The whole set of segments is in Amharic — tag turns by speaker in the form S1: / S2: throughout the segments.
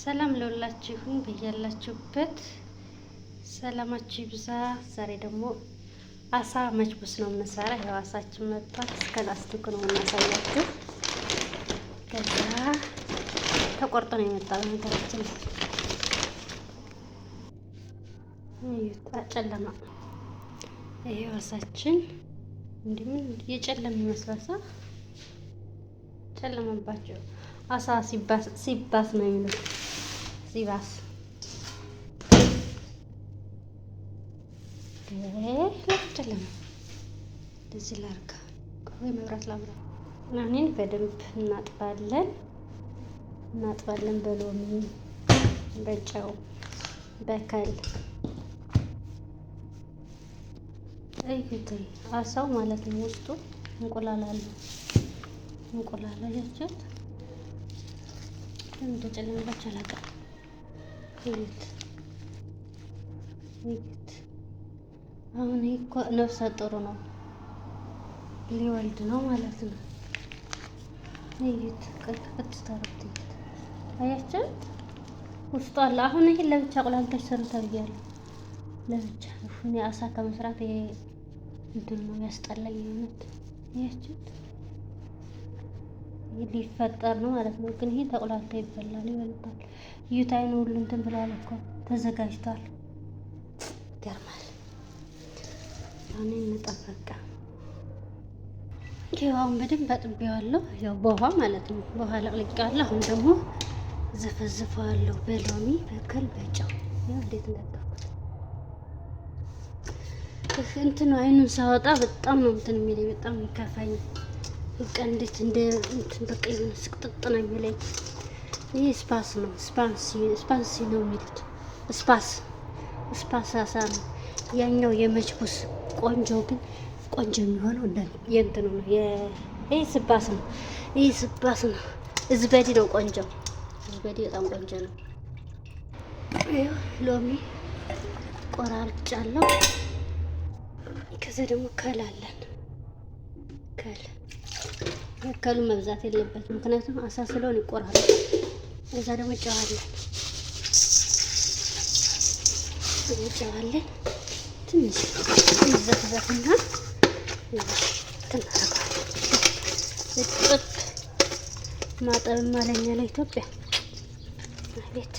S1: ሰላም ለሁላችሁም በያላችሁበት ሰላማችሁ ይብዛ። ዛሬ ደግሞ አሳ መችቡስ ነው የምንሰራ። ያው አሳችን መጥቷል። እስከ ላስቲኩ ነው የምናሳያችሁ። ከዛ ተቆርጦ ነው የመጣው ነገራችን። ጨለማ ይሄ አሳችን እንደምን የጨለማ ይመስላል። ጨለማባቸው አሳ ሲባስ ነው የሚሉት። ሲባስ ጨለማ እንደዚህ ላድርግ ወይ መብራት ላብራ። እኔን በደንብ እናጥባለን በሎሚ በጨው በከል። እዩት አሳው ማለት ነው። ውስጡ እንቁላል አለው። እንቁላል አያችሁት? እንደ ጨለማባችሁ አላውቅም። እዩት። አሁን እኮ ነፍሰ ጡር ነው፣ ሊወልድ ነው ማለት ነው። እዩት። ከተታረኩት አያችሁት? ውስጡ አለ። አሁን ይሄን ለብቻ አቁላልተሽ ሰሩታል ብያለሁ። ለብቻ እኔ አሳ ከመስራት ይሄ እንትን ነው ያስጠላኝ። እውነት አያችሁት? ሊፈጠር ነው ማለት ነው። ግን ይሄ ተቆላልቶ ይበላል፣ ይበልጣል። እዩት። አይኑ ሁሉ እንትን ብሏል እኮ ተዘጋጅቷል። ይገርማል። አሁን እንጠበቃ። ይሄውን በደንብ አጥቤዋለሁ፣ ያው በውሃ ማለት ነው። በውሃ ለቅልቄዋለሁ። አሁን ደግሞ ዘፈዝፈዋለሁ በሎሚ በከል በጨው። ያው እንዴት እንደጠብኩት እንትኑ አይኑን ሳወጣ በጣም ነው እንትን የሚለኝ፣ በጣም ይከፋኝ። በቃ እንዴት እንደ እንትን በቃ ስቅጥጥ ነው የሚለኝ። ይሄ ስፓስ ነው፣ ስፓንሲ ነው የሚሉት። ስፓስ አሳ ነው። ያኛው የመችቡስ ቆንጆ፣ ግን ቆንጆ የሚሆነው እንደ የእንትኑ ነው። ይሄ ስባስ ነው። ይሄ ስባስ ነው። ዝበዲ ነው ቆንጆ። ዝበዲ በጣም ቆንጆ ነው። ይሄ ሎሚ ቆራርጫለሁ። ከዛ ደግሞ ከል አለን። ከሉ መብዛት የለበትም፣ ምክንያቱም አሳ ስለሆነ ይቆራረጣል። እዛ ደግሞ ጨዋለን ትንሽ ዘፍዘፍና ትናረጋለን። እጥብ ማጠብም አለኛ ለኢትዮጵያ። አቤት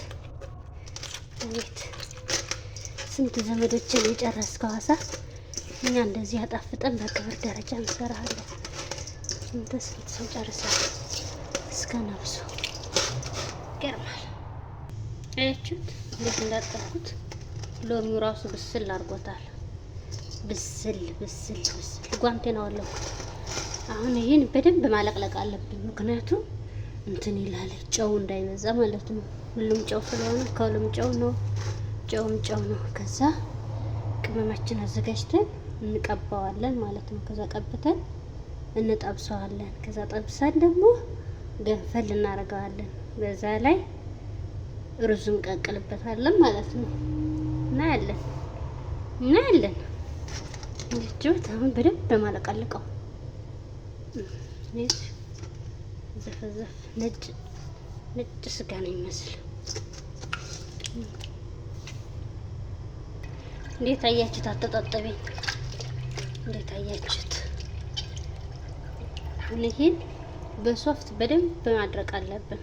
S1: ስንት ዘመዶችን የጨረስከው አሳ። እኛ እንደዚህ አጣፍጠን በክብር ደረጃ እንሰራለን። ስንት ሰው ጨርሰን እስከ ነፍሱ። ይገርማል። አያችሁት እንዴት እንዳጠብኩት። ሎሚው ራሱ ብስል አድርጎታል። ብስል ጓንቴን አወለኩት። አሁን ይሄን በደንብ ማለቅለቅ አለብን፣ ምክንያቱም እንትን ይላል ጨው እንዳይበዛ ማለት ነው። ሁሉም ጨው ስለሆነ ከሁሉም ጨው ነው፣ ጨው ነው። ከዛ ቅመማችን አዘጋጅተን እንቀባዋለን ማለት ነው። ከዛ ቀብተን እንጠብሰዋለን። ከዛ ጠብሰን ደግሞ ገንፈል እናደርገዋለን። በዛ ላይ ሩዙን እንቀቅልበታለን ማለት ነው። እናያለን። ልጆች አሁን በደንብ በማለቃለቀው ዘፈዘፍ ነጭ ስጋ ነው የሚመስል። እንዴት አያችሁት? አተጣጠበኝ እንዴት አያችሁት? ይሄን በሶፍት በደንብ ማድረቅ አለብን።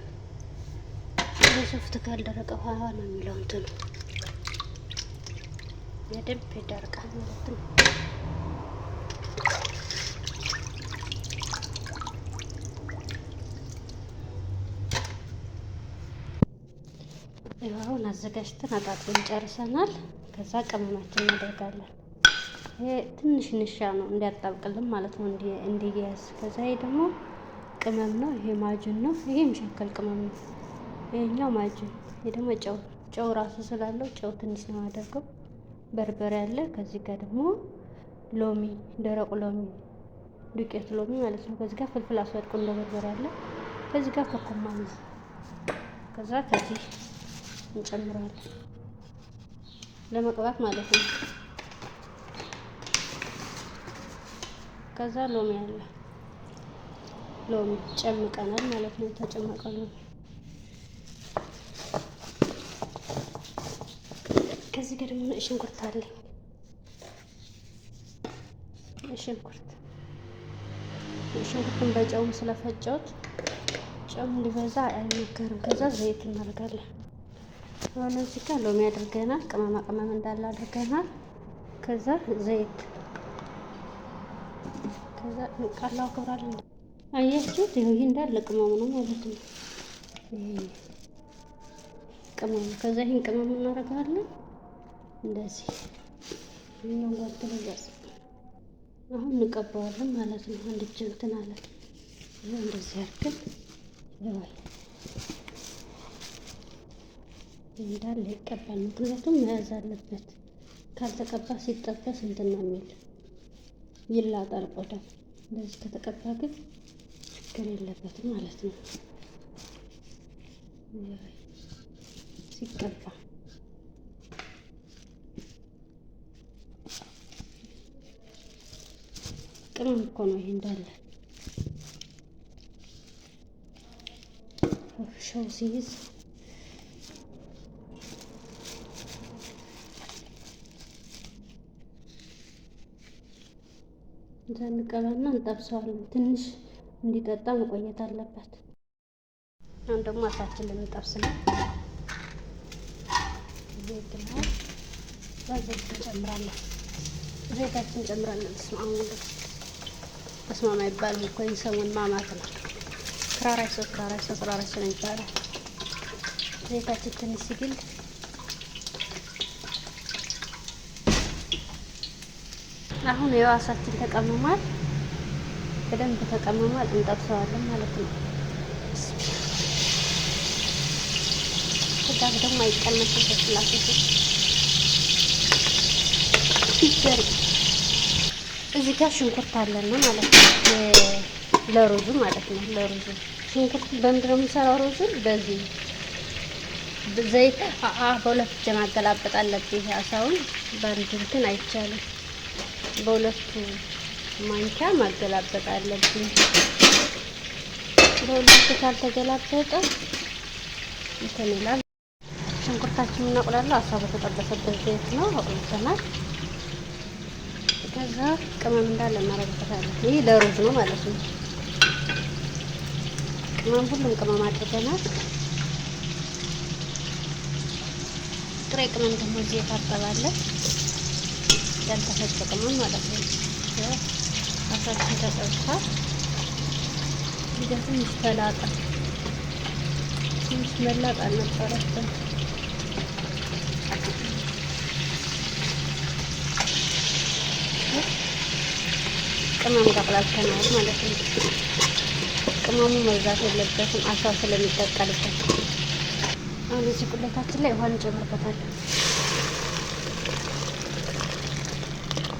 S1: በሶፍት ካልደረቀ ውሃ ነው የሚለው እንትኑ በደንብ ይደርቃል ማለት ነው። አሁን አዘጋጅተን አጣጥበን ጨርሰናል። ከዛ ቅመማችን እናደርጋለን። ይሄ ትንሽ ንሻ ነው እንዲያጣብቅልን ማለት ነው፣ እንዲያዝ። ከዛ ይሄ ደግሞ ቅመም ነው። ይሄ ማጅን ነው። ይሄ የሚሸከል ቅመም ነው። ይሄኛው ማጅን። ይሄ ደግሞ ጨው ራሱ ስላለው ጨው ትንሽ ነው የማደርገው። በርበሬ አለ። ከዚህ ጋር ደግሞ ሎሚ፣ ደረቁ ሎሚ፣ ዱቄት ሎሚ ማለት ነው። ከዚህ ጋር ፍልፍል አስወድቁ እንደ በርበሬ አለ። ከዚህ ጋር ኮኮማ ነው። ከዛ ከዚህ እንጨምራለን ለመቅባት ማለት ነው። ከዛ ሎሚ አለ። ሎሚ ጨምቀናል ማለት ነው። ተጨመቀ ሎሚ እዚህ ጋር ደግሞ ነጭ ሽንኩርት አለኝ። ሽንኩርቱን በጨውም ስለፈጨሁት ጨው እንዲበዛ አይመከርም። ከዛ ዘይት እናደርጋለን። አሁን እዚህ ጋር ሎሚ አድርገናል። ቅመማ ቅመም እንዳለ አድርገናል። ከዛ ዘይት ከዛ ቃላው ክብራለን። አያችሁት? ይሄ እንዳለ ቅመሙ ነው ማለት ነው። ቅመሙ ከዛ ይሄን ቅመም እናደርጋለን እንደዚህ ይሄን ወጥተን አሁን እንቀባዋለን ማለት ነው። አንድ እጅ እንትን አለ። ይሄ እንደዚህ አድርገን ይዋል እንዳለ ይቀባል። ምክንያቱም መያዝ አለበት። ካልተቀባ ሲጠበስ እንትን ነው የሚል ይላጣል ቆዳው። እንደዚህ ከተቀባ ግን ችግር የለበትም ማለት ነው። ሲቀባ ቅመም እኮ ነው ይሄ እንዳለ ሾው ሲይዝ እንቀባና እንጠብሰዋለን። ትንሽ እንዲጠጣ መቆየት አለበት። አሁን ደግሞ አሳችን ልንጠብስ ነው። ዘይት ነው ዘይት እንጨምራለን። ዘይታችን እንጨምራለን። በስማማ ይባል እኮ ሰሞን ማማት ነው። ክራራይሶ ነው ይባላል። ዘይታችን ትንሽ ሲግል አሁን የዋሳችን ተቀምሟል። በደንብ ተቀምሟል። እንጠብሰዋለን ማለት ነው። ስጋ ደግሞ አይቀነስም። በስላሴ እዚህ ጋር ሽንኩርት አለን ማለት ነው። ለሩዙ ማለት ነው። ለሩዙ ሽንኩርት በምንድን ነው የምንሰራው? ሩዙን በዚህ ዘይት በሁለት እጅ ማገላበጥ አለብኝ። አሳውን በአንድ እንትን አይቻልም። በሁለቱ ማንኪያ ማገላበጥ አለብኝ። በሁለቱ ካልተገላበጠ እንትን ይላል። ሽንኩርታችንን እናቁላለን። አሳው በተጠበሰበት ዘይት ነው አቁልተናል። ከዛ ቅመም እንዳለ እናደርግበታለን። ይህ ለሩዝ ነው ማለት ነው። ቅመም ሁሉም ቅመም አድርገናል። ጥሬ ቅመም ደግሞ እዚህ የታጠባለ ያልተፈጨ ቅመም ማለት ነው። አሳችን ተጠብሷል። ትንሽ ተላጣ ትንሽ መላጥ አልነበረብን። ቅመም ቀቅላልተናል ማለት ነው። ቅመሙ መብዛት የለበትም አሳው ስለሚጠቀልበት። አሁን እዚህ ቁሌታችን ላይ ውሃ እንጨምርበታለን።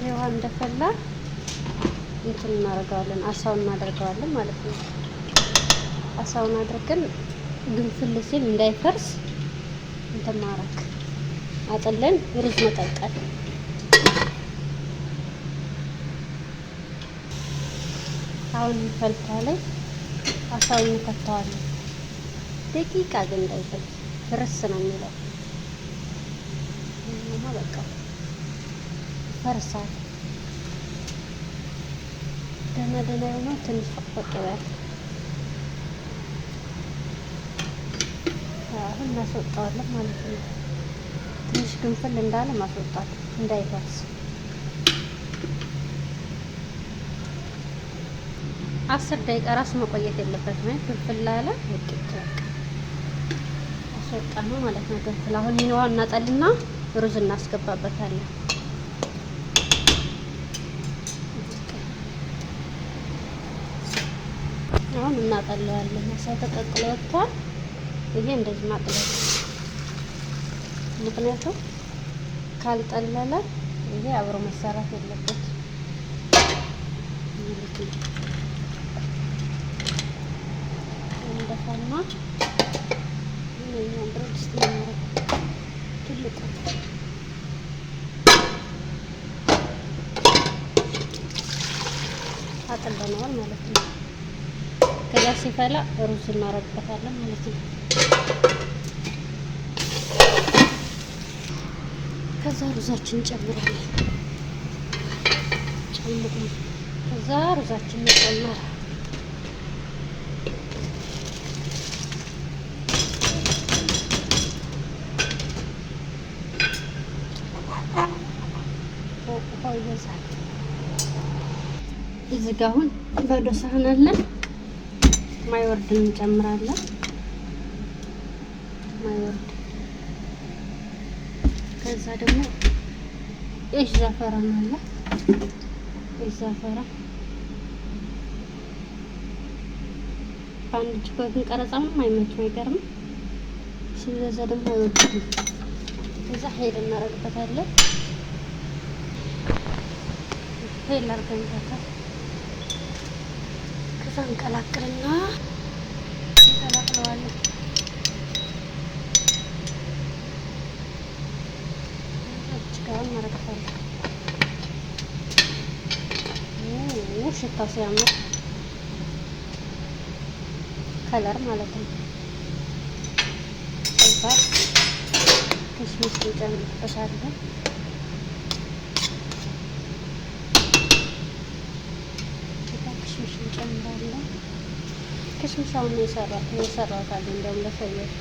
S1: ውሃ እንደፈላ እንትን እናደርገዋለን። አሳውን እናደርገዋለን ማለት ነው። አሳውን አድርገን ግንፍል ሲል እንዳይፈርስ እንትን ማረግ አጥለን ሩዝ መቀቀል። አሁን ፈልታ ላይ አሳውን እንከተዋለን። ደቂቃ ግን እንዳይፈል ፍርስ ነው የሚለው። በቃ ፈርሳል። ደህና የሆነ ትንሽ ፈቅ ይበል። አሁን እናስወጣዋለን ማለት ነው። ትንሽ ግንፍል እንዳለ ማስወጣት እንዳይፈርስ። 10 ደቂቃ ራሱ መቆየት የለበትም። ግንፍል ላለ ወጥቶ አስወጣ ነው ማለት ነው። ግንፍል አሁን ይሄን እናጠልና ሩዝ እናስገባበታለን። አሁን እናጠለዋለን። አሳው ተቀቅሎ ወጥቷል። ይሄ እንደዚህ ማጥለል፣ ምክንያቱም ካልጠለለ ይሄ አብሮ መሰራት የለበት። እንደፈና ይሄን ብረት ድስት ነው ትልቁ አጥለነዋል ማለት ነው። ከዛ ሲፈላ ሩዝ እናረግበታለን ማለት ነው። ከዛ ሩዛችን እንጨምራለን። ከዛ ሩዛችን እንጨምራለን። ውሃው ይበዛል። እዚህ ጋ አሁን ባዶ ሳህን አለን። ማይወርድ እንጨምራለን። ማይወርድ ከዛ ደግሞ እሽ ዘፈራን አለ። እሽ ዘፈራ በአንድ እጅ ግን ቀረጻ ምንም አይመችም፣ አይገርም። ሲበዛ ደግሞ አይወድም። ከዛ ሄድ እናደርግበታለን። ሄል አድርገንበታል። ከዛ እንቀላቅልና እንቀላቅለዋለን። ጋር እናደርግበታለን። ሽታው ሲያምር ከለር ማለት ነው። ከዛ ክሽሚስ እንጨምርበታለን። ክሽሚስ እንጨምራለን። ክሽሚስ አሁን የሰራሁት አለ እንደውም ለሰዎች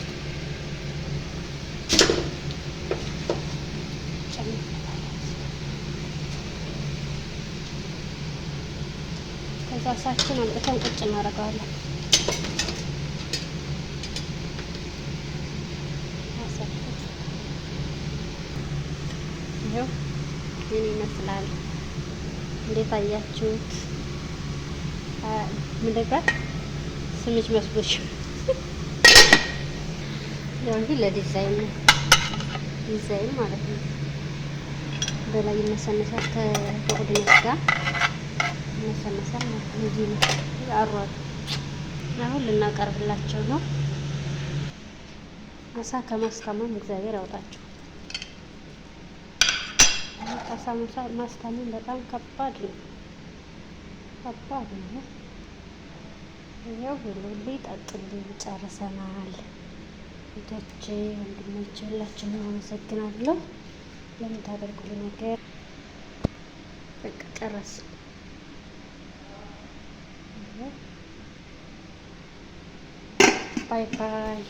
S1: ከዛ ሳችን አምጥተን ቁጭ እናደርገዋለን። ይኸው ምን ይመስላል? እንዴት አያችሁት? ምንድነው ስምሽ መስሎሽ? ያው እንግዲህ ለዲዛይን ነው፣ ዲዛይን ማለት ነው። በላይ ይነሰነሳል ከበቅድነት ጋር ይነሰነሳል ማለት ነው። እዚህ ነው አሯል። አሁን ልናቀርብላቸው ነው። አሳ ከማስታመም እግዚአብሔር ያውጣቸው። አሳ ማስታመም በጣም ከባድ ነው፣ ከባድ ነው። ይኸው ሁሉ ጠጡልኝ ጨርሰናል። ልጆቼ፣ ወንድሞቼ ሁላችሁንም አመሰግናለሁ ለምታደርጉልኝ ነገር። በቃ ጨረስን። ባይ ባይ።